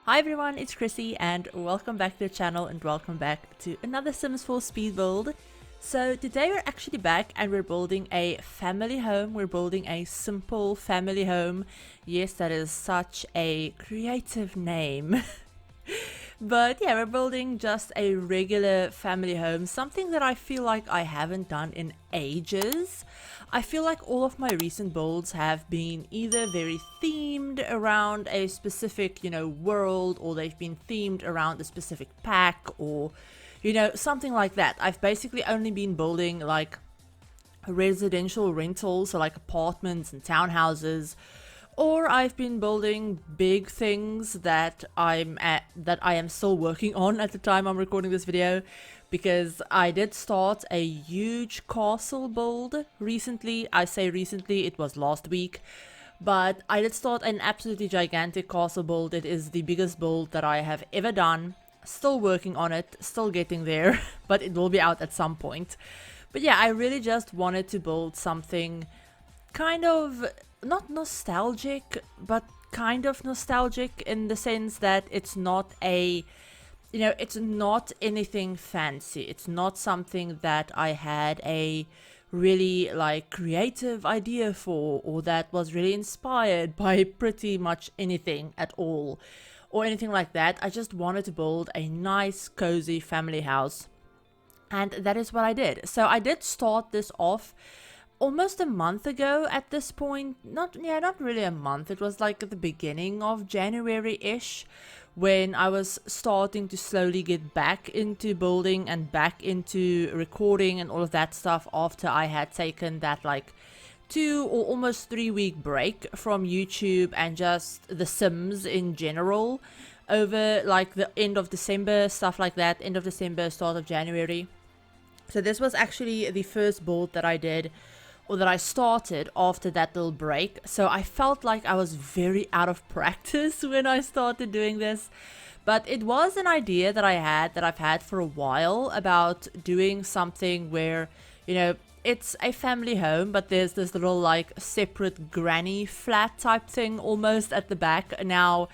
Hi everyone, it's Chrissie and welcome back to the channel and welcome back to another Sims 4 speed build. So today we're actually back and we're building a family home. We're building a simple family home. Yes, that is such a creative name. But yeah, we're building just a regular family home, something that I feel like I haven't done in ages. I feel like all of my recent builds have been either very themed around a specific, world, or they've been themed around a specific pack, or, something like that. I've basically only been building like residential rentals, so like apartments and townhouses, or I've been building big things that I am still working on at the time I'm recording this video, because I did start a huge castle build recently. I say recently, it was last week, but I did start an absolutely gigantic castle build. It is the biggest build that I have ever done. Still working on it, still getting there, but it will be out at some point. But yeah, I really just wanted to build something kind of not nostalgic, but kind of nostalgic in the sense that it's not a, it's not anything fancy. It's not something that I had a really like creative idea for, or that was really inspired by pretty much anything at all, or anything like that. I just wanted to build a nice, cozy family house, and that is what I did. So I did start this off almost a month ago at this point. Not really a month. It was like at the beginning of January-ish, when I was starting to slowly get back into building and back into recording and all of that stuff, after I had taken that like 2 or almost 3 week break from YouTube and just The Sims in general, over like the end of December, stuff like that, end of December, start of January. So this was actually the first build that I did, or that I started after that little break. So I felt like I was very out of practice when I started doing this. But it was an idea that I've had for a while, about doing something where, it's a family home, but there's this little like separate granny flat type thing almost at the back. Now,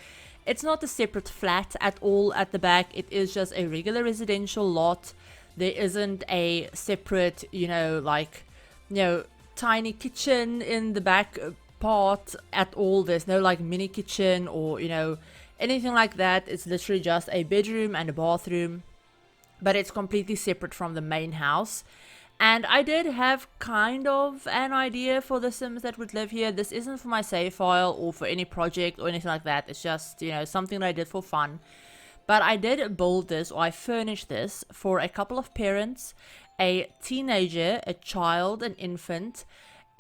it's not a separate flat at all at the back. It is just a regular residential lot. There isn't a separate, tiny kitchen in the back part at all. There's no like mini kitchen or anything like that. It's literally just a bedroom and a bathroom, but it's completely separate from the main house. And I did have kind of an idea for the Sims that would live here. This isn't for my save file or for any project or anything like that. It's just something that I did for fun. But I did build this, or I furnished this for a couple of parents, a teenager, a child, an infant,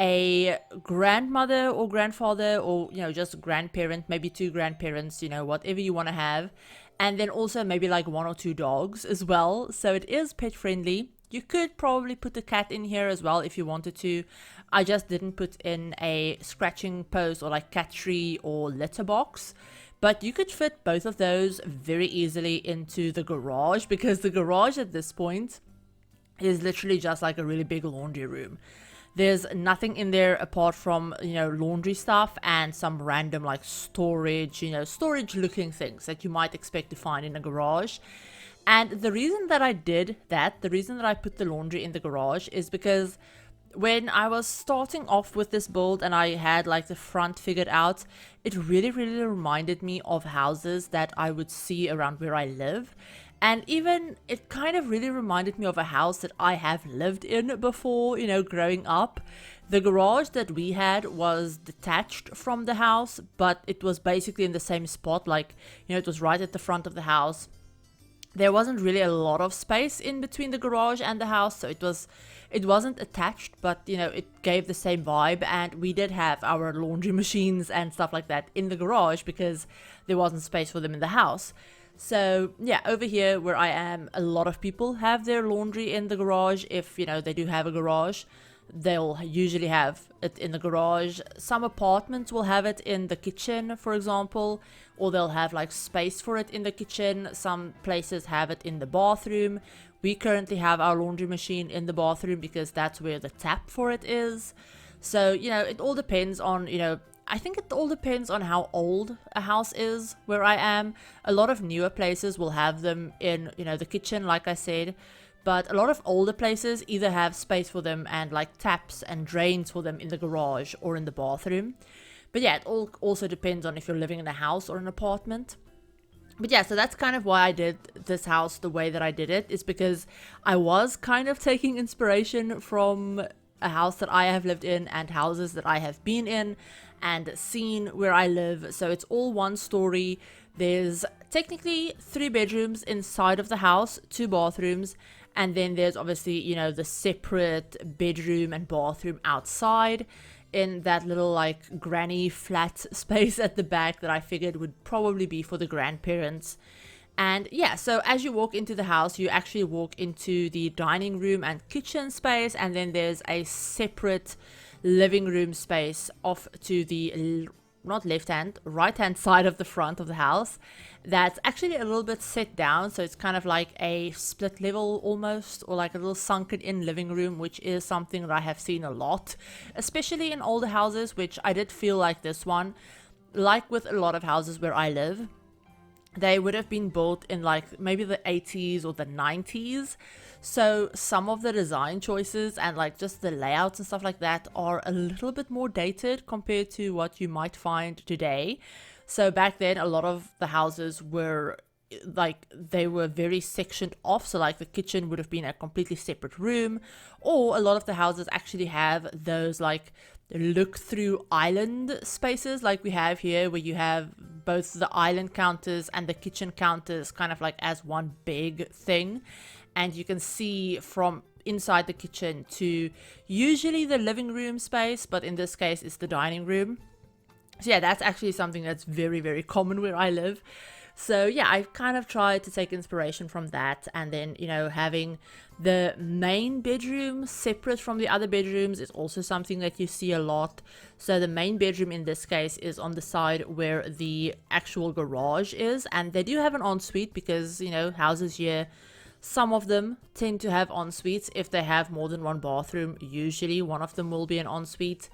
a grandmother or grandfather, or just grandparent, maybe 2 grandparents, whatever you want to have, and then also maybe like 1 or 2 dogs as well. So it is pet friendly. You could probably put a cat in here as well if you wanted to. I just didn't put in a scratching post or like cat tree or litter box. But you could fit both of those very easily into the garage, because the garage at this point is literally just like a really big laundry room. There's nothing in there apart from, laundry stuff and some random like storage, storage looking things that you might expect to find in a garage. And the reason that I did that, the reason that I put the laundry in the garage, is because when I was starting off with this build and I had like the front figured out, it really reminded me of houses that I would see around where I live. And even it kind of really reminded me of a house that I have lived in before, growing up. The garage that we had was detached from the house, but it was basically in the same spot. Like, it was right at the front of the house. There wasn't really a lot of space in between the garage and the house, so it wasn't attached, but it gave the same vibe. And we did have our laundry machines and stuff like that in the garage because there wasn't space for them in the house. So yeah, over here where I am, a lot of people have their laundry in the garage. If they do have a garage, they'll usually have it in the garage. Some apartments will have it in the kitchen, for example, or they'll have like space for it in the kitchen. Some places have it in the bathroom. We currently have our laundry machine in the bathroom because that's where the tap for it is. So it all depends on I think it all depends on how old a house is where I am. A lot of newer places will have them in, you know, the kitchen, like I said. But a lot of older places either have space for them and like taps and drains for them in the garage or in the bathroom. But yeah, it all also depends on if you're living in a house or an apartment. But yeah, so that's kind of why I did this house the way that I did it, is because I was kind of taking inspiration from a house that I have lived in and houses that I have been in and seen where I live. So it's all one story. There's technically 3 bedrooms inside of the house, 2 bathrooms, and then there's obviously, you know, the separate bedroom and bathroom outside in that little like granny flat space at the back that I figured would probably be for the grandparents. And yeah, so as you walk into the house, you actually walk into the dining room and kitchen space, and then there's a separate living room space off to the not left hand, right hand side of the front of the house. That's actually a little bit set down, so it's kind of like a split level almost, or like a little sunken in living room, which is something that I have seen a lot, especially in older houses, which I did feel like this one, like with a lot of houses where I live, they would have been built in like maybe the 80s or the 90s. So some of the design choices and like just the layouts and stuff like that are a little bit more dated compared to what you might find today. So back then, a lot of the houses were like, they were very sectioned off. So like the kitchen would have been a completely separate room, or a lot of the houses actually have those like look through island spaces like we have here, where you have both the island counters and the kitchen counters kind of like as one big thing, and you can see from inside the kitchen to usually the living room space, but in this case it's the dining room. So yeah, that's actually something that's very, very common where I live. So yeah, I've kind of tried to take inspiration from that, and then, you know, having the main bedroom separate from the other bedrooms is also something that you see a lot. So the main bedroom in this case is on the side where the actual garage is, and they do have an ensuite because, you know, houses here, some of them tend to have en-suites. If they have more than one bathroom, usually one of them will be an ensuite.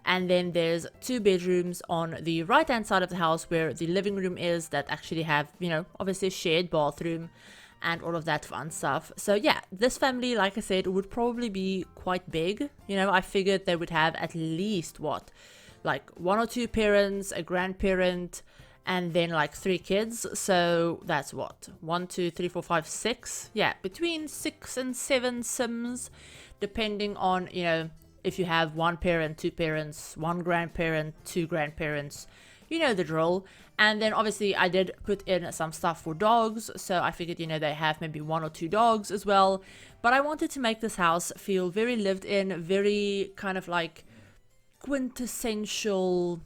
And then there's 2 bedrooms on the right hand side of the house where the living room is, that actually have, you know, obviously a shared bathroom and all of that fun stuff. So yeah, this family, like I said, would probably be quite big. You know, I figured they would have at least what, like 1 or 2 parents, a grandparent, and then like 3 kids. So that's what, 1, 2, 3, 4, 5, 6. Yeah, between 6 and 7 Sims, depending on, you know, if you have 1 parent, 2 parents, 1 grandparent, 2 grandparents, you know the drill. And then obviously I did put in some stuff for dogs, so I figured, you know, they have maybe 1 or 2 dogs as well. But I wanted to make this house feel very lived in, very kind of like quintessential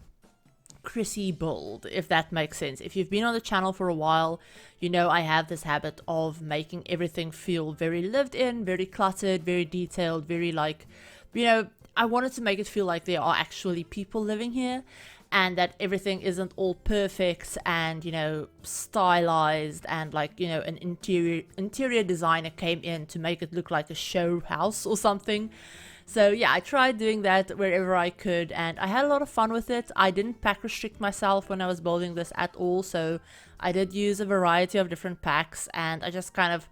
Chrissie build, if that makes sense. If you've been on the channel for a while, you know I have this habit of making everything feel very lived in, very cluttered, very detailed, very like, you know, I wanted to make it feel like there are actually people living here, and that everything isn't all perfect and, you know, stylized, and like, you know, an interior designer came in to make it look like a show house or something. So yeah, I tried doing that wherever I could, and I had a lot of fun with it. I didn't pack restrict myself when I was building this at all, so I did use a variety of different packs, and I just kind of,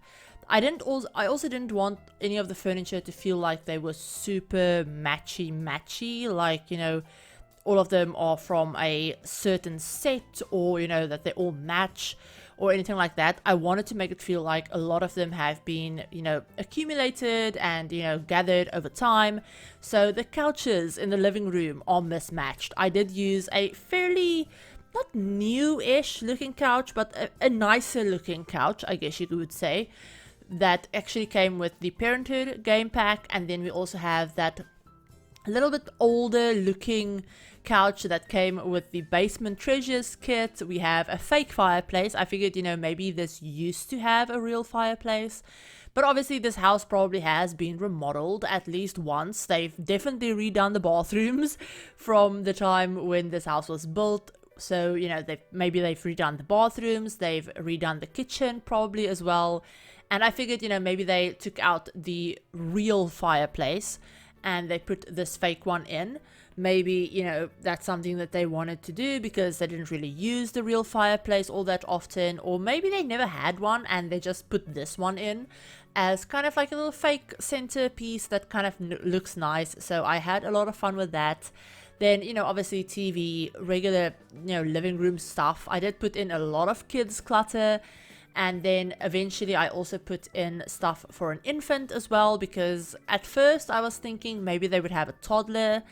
I also didn't want any of the furniture to feel like they were super matchy, like, you know, all of them are from a certain set, or, you know, that they all match or anything like that. I wanted to make it feel like a lot of them have been, you know, accumulated and, you know, gathered over time. So the couches in the living room are mismatched. I did use a fairly, not new-ish looking couch, but a nicer looking couch, I guess you would say, that actually came with the Parenthood game pack. And then we also have that a little bit older looking couch that came with the Basement Treasures kit. We have a fake fireplace. I figured, you know, maybe this used to have a real fireplace, but obviously this house probably has been remodeled at least once. They've definitely redone the bathrooms from the time when this house was built. So, you know, maybe they've redone the bathrooms, they've redone the kitchen probably as well. And I figured, you know, maybe they took out the real fireplace and they put this fake one in. Maybe, you know, that's something that they wanted to do because they didn't really use the real fireplace all that often, or maybe they never had one and they just put this one in as kind of like a little fake centerpiece that kind of looks nice. So I had a lot of fun with that. Then, you know, obviously TV, regular, you know, living room stuff. I did put in a lot of kids clutter. And then eventually I also put in stuff for an infant as well, because at first I was thinking maybe they would have a toddler.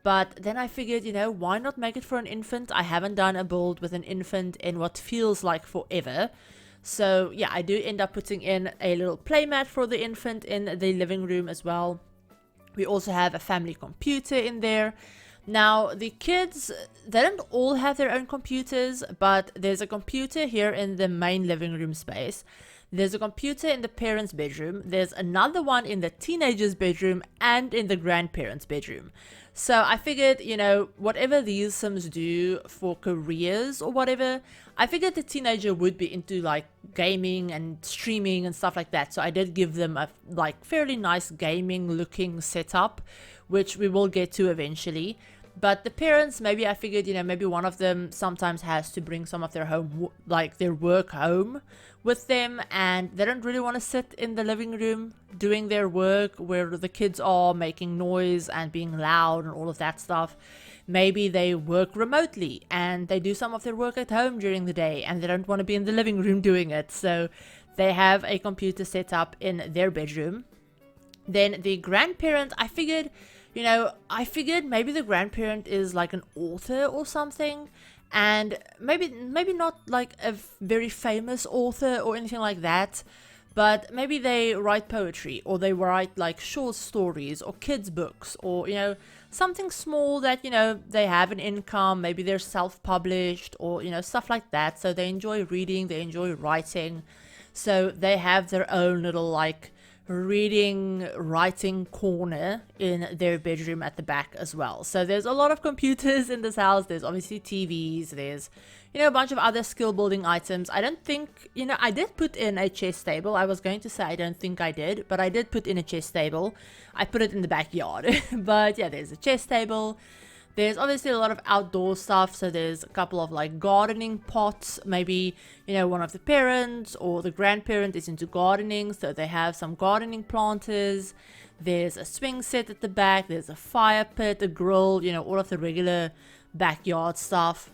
But then I figured, you know, why not make it for an infant? I haven't done a build with an infant in what feels like forever. So yeah, I do end up putting in a little playmat for the infant in the living room as well. We also have a family computer in there. Now, the kids, they don't all have their own computers, but there's a computer here in the main living room space. There's a computer in the parents' bedroom. There's another one in the teenagers' bedroom and in the grandparents' bedroom. So I figured, you know, whatever these Sims do for careers or whatever, I figured the teenager would be into like gaming and streaming and stuff like that. So I did give them a like fairly nice gaming looking setup, which we will get to eventually. But the parents, maybe I figured, you know, maybe one of them sometimes has to bring some of their home, like their work home with them, and they don't really want to sit in the living room doing their work where the kids are making noise and being loud and all of that stuff. Maybe they work remotely and they do some of their work at home during the day and they don't want to be in the living room doing it. So they have a computer set up in their bedroom. Then the grandparent, I figured, you know, maybe the grandparent is like an author or something, and maybe not like a very famous author or anything like that, but maybe they write poetry or they write like short stories or kids books, or, you know, something small that, you know, they have an income, maybe they're self-published or, you know, stuff like that. So they enjoy reading, they enjoy writing, so they have their own little like reading, writing corner in their bedroom at the back as well. So there's a lot of computers in this house. There's obviously TVs, there's, you know, a bunch of other skill building items. I don't think, you know, I did put in a chess table. I was going to say I don't think I did, but I did put in a chess table. I put it in the backyard. But yeah, there's a chess table. There's obviously a lot of outdoor stuff, so there's a couple of like gardening pots. Maybe, you know, one of the parents or the grandparent is into gardening, so they have some gardening planters. There's a swing set at the back, there's a fire pit, a grill, you know, all of the regular backyard stuff.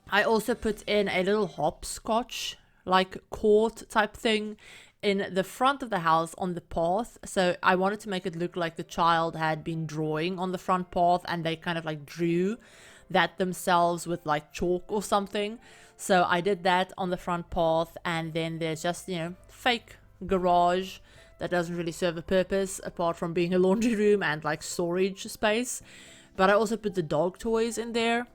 I also put in a little hopscotch, like court type thing in the front of the house on the path. So I wanted to make it look like the child had been drawing on the front path and they kind of like drew that themselves with like chalk or something. So I did that on the front path, and then there's just, you know, fake garage that doesn't really serve a purpose apart from being a laundry room and like storage space. But I also put the dog toys in there.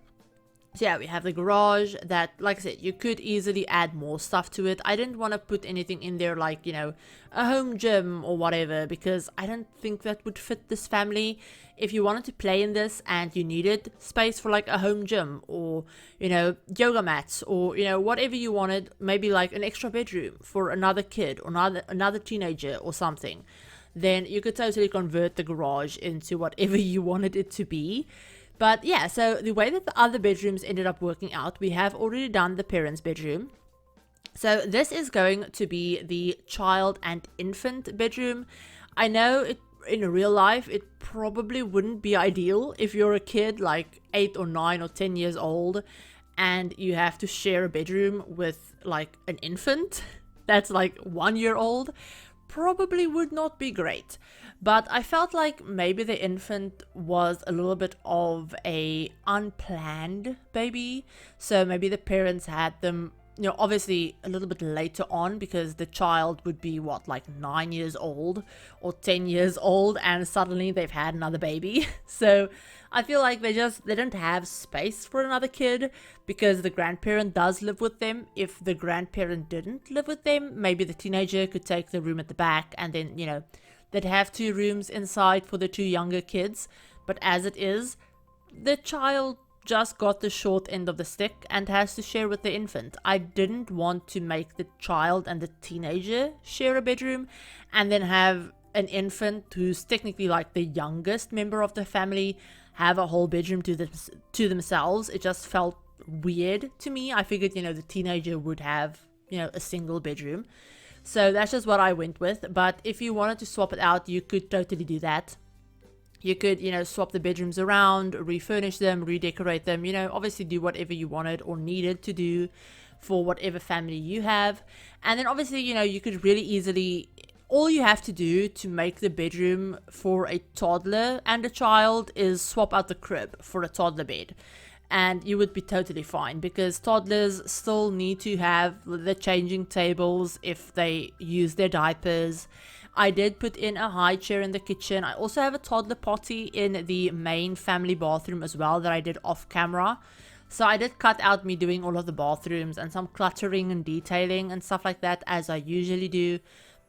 So yeah, we have the garage that, like I said, you could easily add more stuff to it. I didn't want to put anything in there like, you know, a home gym or whatever, because I don't think that would fit this family. If you wanted to play in this and you needed space for like a home gym or, you know, yoga mats or, you know, whatever you wanted, maybe like an extra bedroom for another kid or another teenager or something, then you could totally convert the garage into whatever you wanted it to be. But yeah, so the way that the other bedrooms ended up working out, we have already done the parents' bedroom. So this is going to be the child and infant bedroom. I know it in real life, it probably wouldn't be ideal if you're a kid like 8 or 9 or 10 years old and you have to share a bedroom with like an infant that's like 1 year old. Probably would not be great. But I felt like maybe the infant was a little bit of a unplanned baby. So maybe the parents had them, you know, obviously a little bit later on, because the child would be what, like 9 years old or 10 years old, and suddenly they've had another baby. So I feel like they don't have space for another kid, because the grandparent does live with them. If the grandparent didn't live with them, maybe the teenager could take the room at the back, and then, you know, they'd have 2 rooms inside for the 2 younger kids. But as it is, the child just got the short end of the stick and has to share with the infant. I didn't want to make the child and the teenager share a bedroom and then have an infant who's technically like the youngest member of the family have a whole bedroom to themselves. It just felt weird to me. I figured, you know, the teenager would have, you know, a single bedroom. So that's just what I went with. But if you wanted to swap it out, you could totally do that. You could, you know, swap the bedrooms around, refurnish them, redecorate them, you know, obviously do whatever you wanted or needed to do for whatever family you have. And then obviously, you know, you could really easily, all you have to do to make the bedroom for a toddler and a child is swap out the crib for a toddler bed. And you would be totally fine, because toddlers still need to have the changing tables if they use their diapers. I did put in a high chair in the kitchen. I also have a toddler potty in the main family bathroom as well that I did off camera. So I did cut out me doing all of the bathrooms and some cluttering and detailing and stuff like that, as I usually do.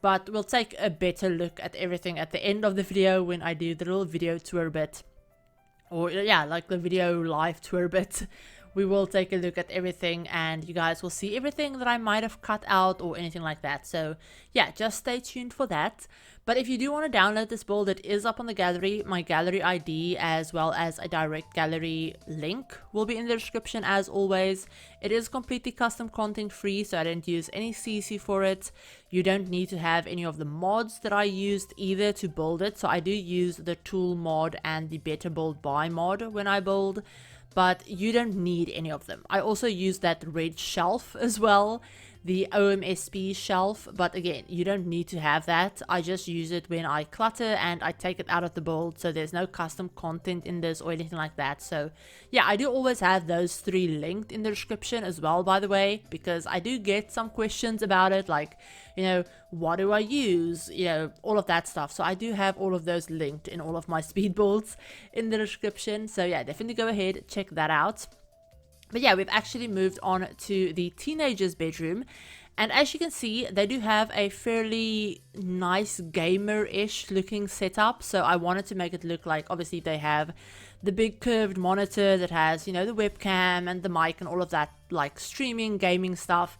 But we'll take a better look at everything at the end of the video when I do the little video tour bit. Or yeah, like the video live tour bit. We will take a look at everything and you guys will see everything that I might have cut out or anything like that. So yeah, just stay tuned for that. But if you do want to download this build, it is up on the gallery. My gallery ID as well as a direct gallery link will be in the description as always. It is completely custom content free, so I didn't use any CC for it. You don't need to have any of the mods that I used either to build it. So I do use the tool mod and the better build by mod when I build, but you don't need any of them. I also use that red shelf as well, the OMSP shelf, but again, you don't need to have that. I just use it when I clutter and I take it out of the build, so there's no custom content in this or anything like that. So yeah, I do always have those three linked in the description as well, by the way, because I do get some questions about it, like, you know, what do I use, you know, all of that stuff. So I do have all of those linked in all of my speed builds in the description. So yeah, definitely go ahead, check that out. But yeah, we've actually moved on to the teenager's bedroom. And as you can see, they do have a fairly nice gamer-ish looking setup. So I wanted to make it look like, obviously they have the big curved monitor that has, you know, the webcam and the mic and all of that, like streaming, gaming stuff.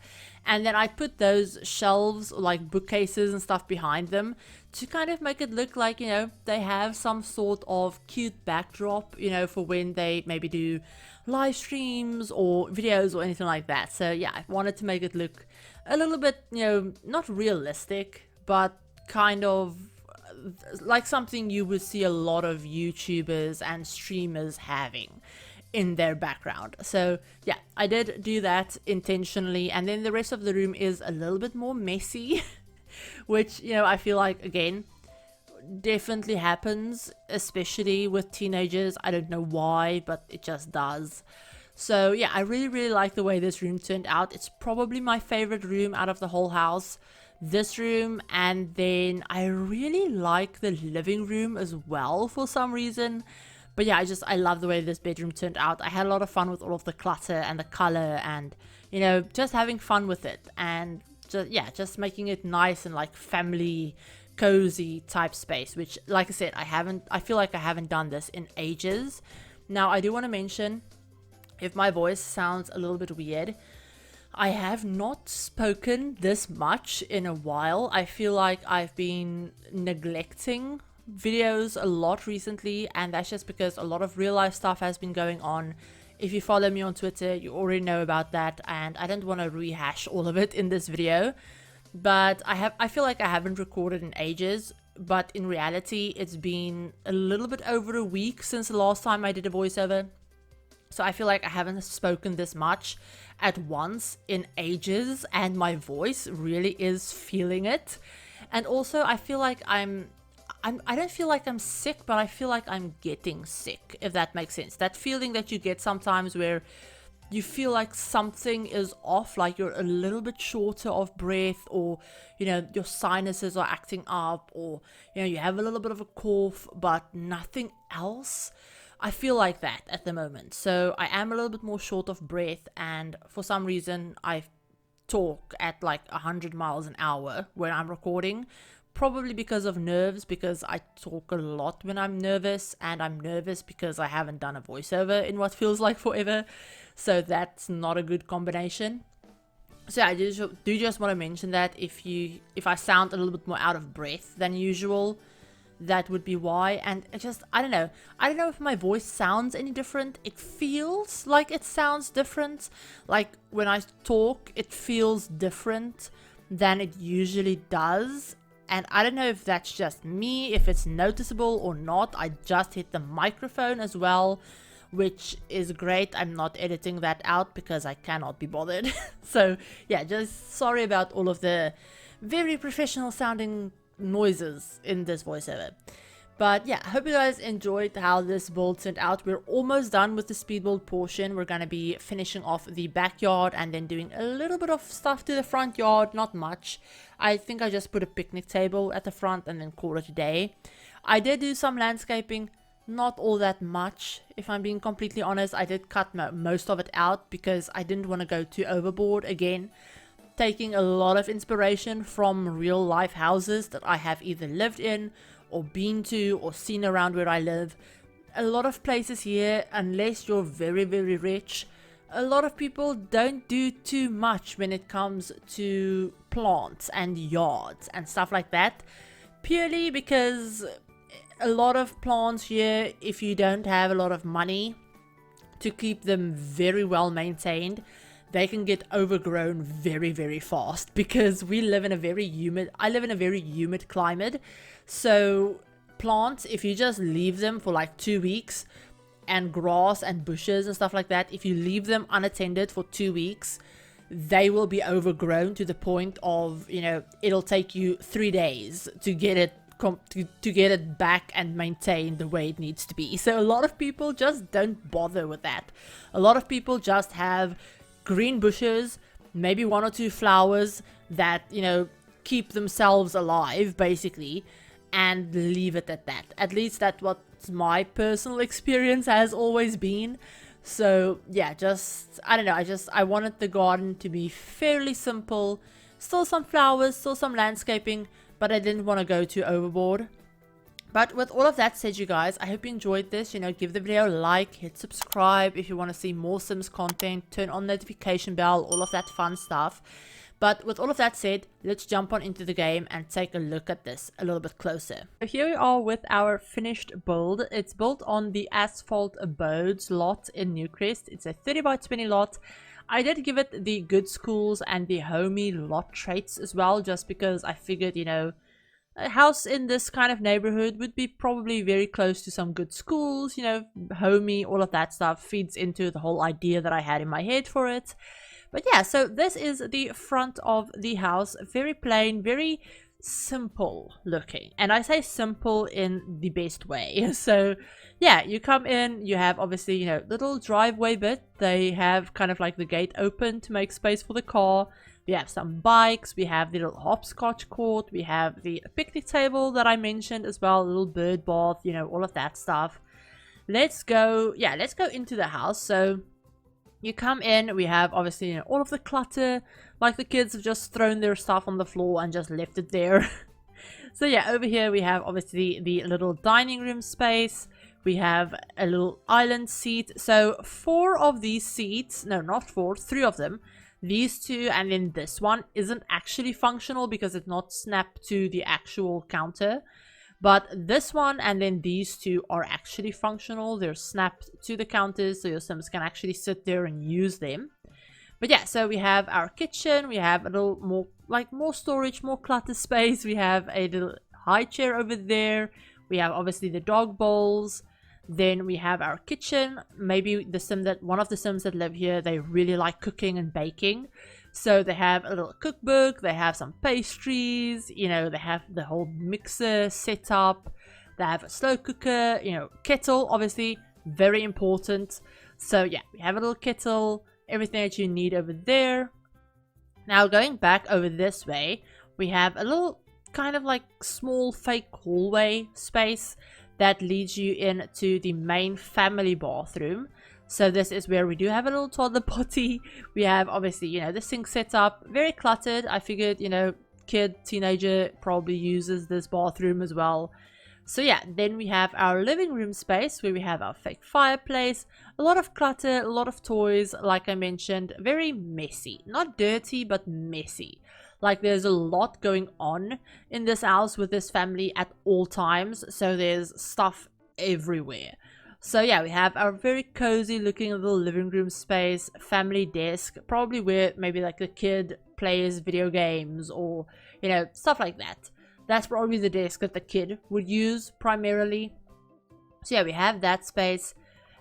And then I put those shelves, like bookcases and stuff behind them to kind of make it look like, you know, they have some sort of cute backdrop, you know, for when they maybe do live streams or videos or anything like that. So yeah, I wanted to make it look a little bit, you know, not realistic, but kind of like something you would see a lot of YouTubers and streamers having in their background. So yeah, I did do that intentionally. And then the rest of the room is a little bit more messy, which, you know, I feel like, again, definitely happens, especially with teenagers. I don't know why, but it just does. So yeah, I really like the way this room turned out. It's probably my favorite room out of the whole house, this room, and then I really like the living room as well for some reason. But yeah, I love the way this bedroom turned out. I had a lot of fun with all of the clutter and the color and, you know, just having fun with it, and just, yeah, just making it nice and like family cozy type space, which, like I said, I feel like I haven't done this in ages. Now, I do want to mention, if my voice sounds a little bit weird, I have not spoken this much in a while. I feel like I've been neglecting videos a lot recently, and that's just because a lot of real life stuff has been going on. If you follow me on Twitter, you already know about that, and I don't want to rehash all of it in this video. But I feel like I haven't recorded in ages, but in reality, it's been a little bit over a week since the last time I did a voiceover. So I feel like I haven't spoken this much at once in ages, and my voice really is feeling it. And also, I feel like I don't feel like I'm sick, but I feel like I'm getting sick, if that makes sense. That feeling that you get sometimes where you feel like something is off, like you're a little bit shorter of breath, or, you know, your sinuses are acting up, or, you know, you have a little bit of a cough, but nothing else. I feel like that at the moment. So I am a little bit more short of breath, and for some reason I talk at like 100 miles an hour when I'm recording. Probably because of nerves, because I talk a lot when I'm nervous, and I'm nervous because I haven't done a voiceover in what feels like forever. So that's not a good combination. So yeah, I do just want to mention that if I sound a little bit more out of breath than usual, that would be why. And I don't know. I don't know if my voice sounds any different. It feels like it sounds different. Like when I talk, it feels different than it usually does. And I don't know if that's just me, if it's noticeable or not. I just hit the microphone as well, which is great. I'm not editing that out because I cannot be bothered. So yeah, just sorry about all of the very professional sounding noises in this voiceover. But yeah, I hope you guys enjoyed how this build turned out. We're almost done with the speed build portion. We're going to be finishing off the backyard and then doing a little bit of stuff to the front yard, not much. I think I just put a picnic table at the front and then call it a day. I did do some landscaping, not all that much, if I'm being completely honest. I did cut most of it out because I didn't want to go too overboard again, taking a lot of inspiration from real life houses that I have either lived in or been to or seen around where I live. A lot of places here, unless you're very, very rich, a lot of people don't do too much when it comes to plants and yards and stuff like that, purely because a lot of plants here, if you don't have a lot of money to keep them very well maintained, they can get overgrown very, very fast, because we live in a very humid, I live in a very humid climate. So plants, if you just leave them for like 2 weeks, and grass and bushes and stuff like that, if you leave them unattended for 2 weeks, they will be overgrown to the point of, you know, it'll take you 3 days to get it to get it back and maintained the way it needs to be. So a lot of people just don't bother with that. A lot of people just have green bushes, maybe 1 or 2 flowers that, you know, keep themselves alive basically, and leave it at that. At least that's what my personal experience has always been. So yeah, just I don't know, I wanted the garden to be fairly simple, still some flowers, still some landscaping, but I didn't want to go too overboard. But with all of that said, you guys, I hope you enjoyed this. You know, give the video a like, hit subscribe if you want to see more Sims content, turn on notification bell, all of that fun stuff. But with all of that said, let's jump on into the game and take a look at this a little bit closer. So here we are with our finished build. It's built on the Asphalt Abodes lot in Newcrest. It's a 30 by 20 lot. I did give it the good schools and the Homey lot traits as well, just because I figured, you know, a house in this kind of neighborhood would be probably very close to some good schools, you know, Homey, all of that stuff feeds into the whole idea that I had in my head for it. But yeah, so this is the front of the house. Very plain, very simple looking. And I say simple in the best way. So yeah, you come in, you have obviously, you know, little driveway bit. They have kind of like the gate open to make space for the car. We have some bikes, we have the little hopscotch court, we have the picnic table that I mentioned as well, a little bird bath, you know, all of that stuff. Let's go into the house. So you come in, we have obviously, you know, all of the clutter, like the kids have just thrown their stuff on the floor and just left it there. So yeah, over here we have obviously the little dining room space. We have a little island seat. So 4 of these seats, no, not 4, 3 of them. These 2 and then this one isn't actually functional because it's not snapped to the actual counter. But this one and then these 2 are actually functional. They're snapped to the counters so your Sims can actually sit there and use them. But yeah, so we have our kitchen. We have a little more, like more storage, more clutter space. We have a little high chair over there. We have obviously the dog bowls. Then we have our kitchen. Maybe one of the Sims that live here, they really like cooking and baking. So they have a little cookbook, they have some pastries, you know, they have the whole mixer set up. They have a slow cooker, you know, kettle, obviously, very important. So yeah, we have a little kettle, everything that you need over there. Now going back over this way, we have a little kind of like small fake hallway space that leads you into the main family bathroom. So this is where we do have a little toddler potty. We have obviously, you know, the sink set up, very cluttered. I figured, you know, kid, teenager probably uses this bathroom as well. So yeah, then we have our living room space where we have our fake fireplace, a lot of clutter, a lot of toys, like I mentioned, very messy. Not dirty, but messy. Like there's a lot going on in this house with this family at all times, so there's stuff everywhere. So yeah, we have our very cozy looking little living room space, family desk, probably where maybe like the kid plays video games or, you know, stuff like that. That's probably the desk that the kid would use primarily. So yeah, we have that space.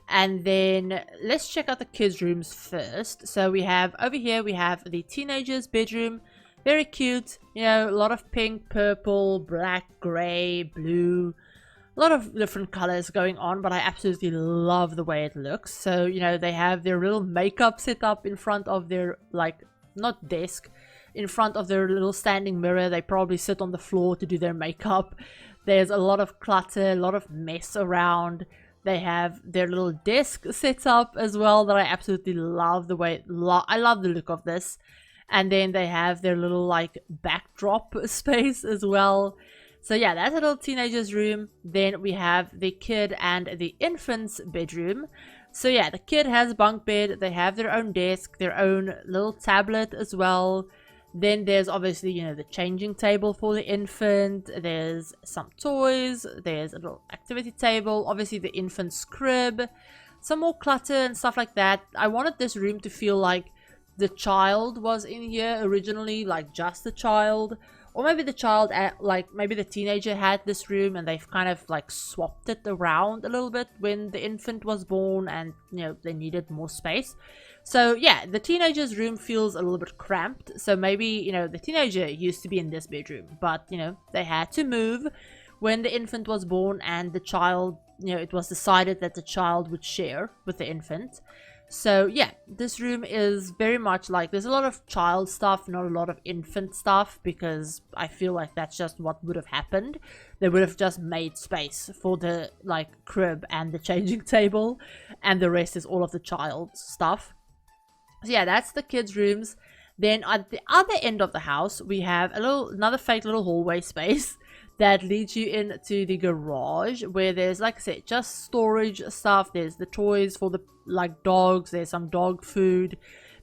And then let's check out the kids' rooms first. So we have over here, we have the teenager's bedroom. Very cute, you know, a lot of pink, purple, black, grey, blue. A lot of different colors going on, but I absolutely love the way it looks. So, you know, they have their little makeup set up in front of their, like, not desk, in front of their little standing mirror. They probably sit on the floor to do their makeup. There's a lot of clutter, a lot of mess around. They have their little desk set up as well that I absolutely love the way I love the look of this. And then they have their little like backdrop space as well. So yeah, that's a little teenager's room. Then we have the kid and the infant's bedroom. So yeah, the kid has a bunk bed. They have their own desk, their own little tablet as well. Then there's obviously, you know, the changing table for the infant. There's some toys. There's a little activity table. Obviously the infant's crib. Some more clutter and stuff like that. I wanted this room to feel like the child was in here originally, like just the child. Or maybe the child, like maybe the teenager had this room and they've kind of like swapped it around a little bit when the infant was born and, you know, they needed more space. So yeah, the teenager's room feels a little bit cramped. So maybe, you know, the teenager used to be in this bedroom, but, you know, they had to move when the infant was born and the child, you know, it was decided that the child would share with the infant. So yeah, this room is very much like, there's a lot of child stuff, not a lot of infant stuff, because I feel like that's just what would have happened. They would have just made space for the like crib and the changing table, and the rest is all of the child stuff. So yeah, that's the kids' rooms. Then at the other end of the house, we have another fake little hallway space that leads you into the garage, where there's, like I said, just storage stuff. There's the toys for the like dogs. There's some dog food.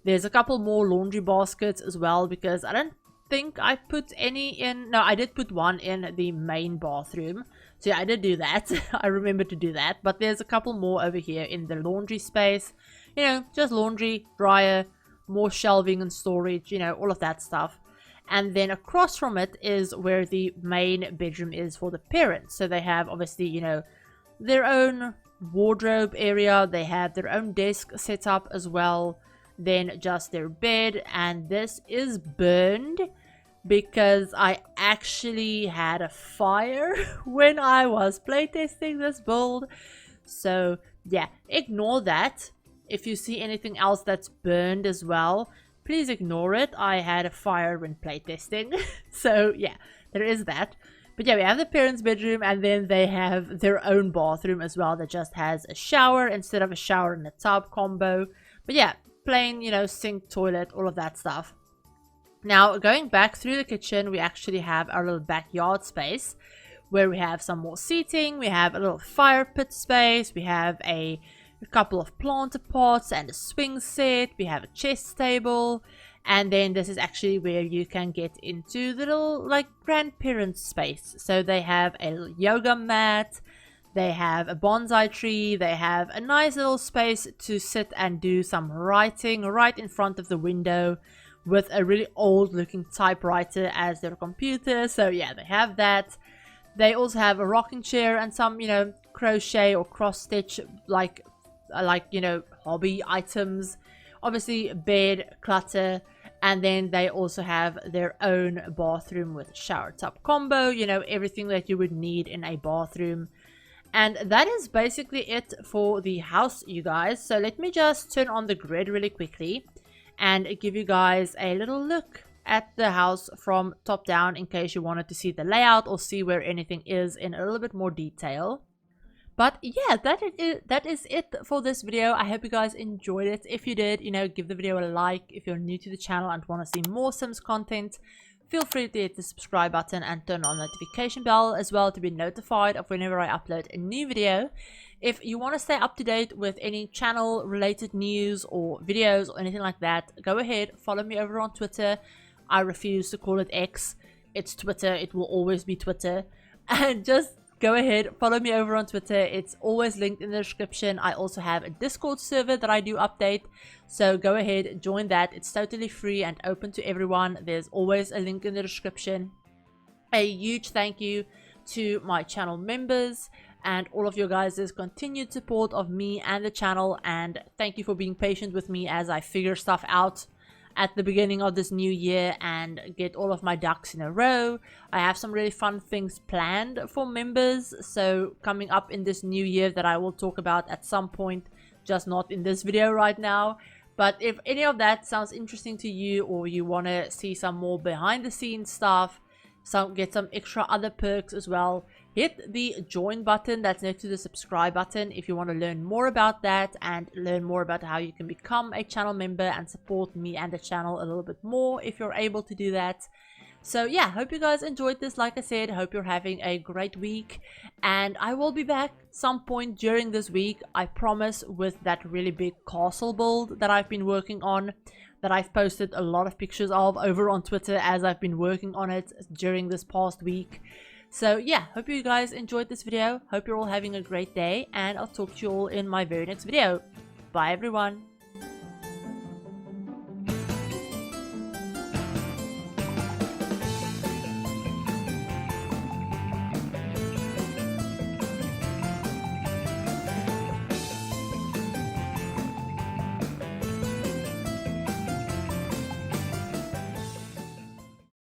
There's a couple more laundry baskets as well, because I don't think I put any in. No, I did put one in the main bathroom. So yeah, I did do that. I remember to do that. But there's a couple more over here in the laundry space. You know, just laundry, dryer, more shelving and storage, you know, all of that stuff. And then across from it is where the main bedroom is for the parents. So they have, obviously, you know, their own wardrobe area. They have their own desk set up as well. Then just their bed. And this is burned because I actually had a fire when I was playtesting this build. So yeah, ignore that. If you see anything else that's burned as well, please ignore it. I had a fire when playtesting. So yeah, there is that. But yeah, we have the parents' bedroom, and then they have their own bathroom as well that just has a shower instead of a shower and a tub combo. But yeah, plain, you know, sink, toilet, all of that stuff. Now, going back through the kitchen, we actually have our little backyard space where we have some more seating. We have a little fire pit space. We have a couple of planter pots and a swing set. We have a chess table, and then this is actually where you can get into the little like grandparents space. So they have a yoga mat, they have a bonsai tree, they have a nice little space to sit and do some writing right in front of the window with a really old looking typewriter as their computer. So yeah, they have that. They also have a rocking chair and some, you know, crochet or cross stitch like you know, hobby items. Obviously bed, clutter, and then they also have their own bathroom with shower tub combo, you know, everything that you would need in a bathroom. And that is basically it for the house, you guys. So let me just turn on the grid really quickly and give you guys a little look at the house from top down in case you wanted to see the layout or see where anything is in a little bit more detail. But yeah, that is it for this video. I hope you guys enjoyed it. If you did, you know, give the video a like. If you're new to the channel and want to see more Sims content, feel free to hit the subscribe button and turn on the notification bell as well to be notified of whenever I upload a new video. If you want to stay up to date with any channel related news or videos or anything like that, go ahead, follow me over on Twitter. I refuse to call it X. It's Twitter. It will always be Twitter. And just go ahead, follow me over on Twitter. It's always linked in the description. I also have a Discord server that I do update. So go ahead, join that. It's totally free and open to everyone. There's always a link in the description. A huge thank you to my channel members and all of your guys' continued support of me and the channel. And thank you for being patient with me as I figure stuff out at the beginning of this new year and get all of my ducks in a row. I have some really fun things planned for members, so coming up in this new year that I will talk about at some point, just not in this video right now. But if any of that sounds interesting to you, or you want to see some more behind the scenes stuff, get some extra other perks as well, hit the join button that's next to the subscribe button if you want to learn more about that and learn more about how you can become a channel member and support me and the channel a little bit more if you're able to do that. So yeah, hope you guys enjoyed this. Like I said, hope you're having a great week, and I will be back some point during this week, I promise, with that really big castle build that I've been working on, that I've posted a lot of pictures of over on Twitter as I've been working on it during this past week. So yeah, hope you guys enjoyed this video. Hope you're all having a great day, and I'll talk to you all in my very next video. Bye everyone.